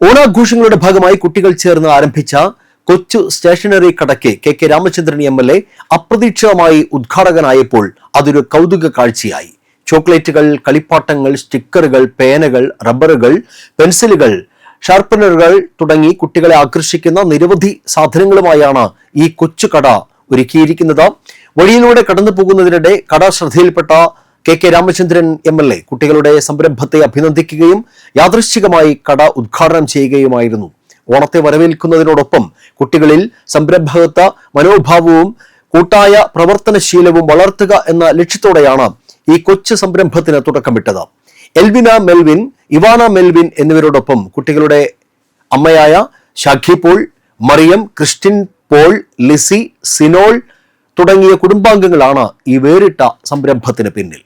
ഓണാഘോഷങ്ങളുടെ ഭാഗമായി കുട്ടികൾ ചേർന്ന് ആരംഭിച്ച കൊച്ചു സ്റ്റേഷനറി കടയ്ക്ക് കെ രാമചന്ദ്രൻ MLA അപ്രതീക്ഷിതമായി ഉദ്ഘാടകനായപ്പോൾ അതൊരു കൗതുക കാഴ്ചയായി. ചോക്ലേറ്റുകൾ, കളിപ്പാട്ടങ്ങൾ, സ്റ്റിക്കറുകൾ, പേനകൾ, റബ്ബറുകൾ, പെൻസിലുകൾ, ഷാർപ്പനറുകൾ തുടങ്ങി കുട്ടികളെ ആകർഷിക്കുന്ന നിരവധി സാധനങ്ങളുമായാണ് ഈ കൊച്ചു കട ഒരുക്കിയിരിക്കുന്നത്. വഴിയിലൂടെ കടന്നു പോകുന്നതിനിടെ കട ശ്രദ്ധയിൽപ്പെട്ട കെ രാമചന്ദ്രൻ MLA കുട്ടികളുടെ സംരംഭത്തെ അഭിനന്ദിക്കുകയും യാദൃശ്ചികമായി കട ഉദ്ഘാടനം ചെയ്യുകയുമായിരുന്നു. ഓണത്തെ വരവേൽക്കുന്നതിനോടൊപ്പം കുട്ടികളിൽ സംരംഭകത്വ മനോഭാവവും കൂട്ടായ പ്രവർത്തനശീലവും വളർത്തുക എന്ന ലക്ഷ്യത്തോടെയാണ് ഈ കൊച്ചു സംരംഭത്തിന് തുടക്കമിട്ടത്. എൽവിന മെൽവിൻ, ഇവാന മെൽവിൻ എന്നിവരോടൊപ്പം കുട്ടികളുടെ അമ്മയായ Shakhi Paul, Mariyam, Christine Paul, Lissy, Sinol തുടങ്ങിയ കുടുംബാംഗങ്ങളാണ് ഈ വേറിട്ട സംരംഭത്തിന് പിന്നിൽ.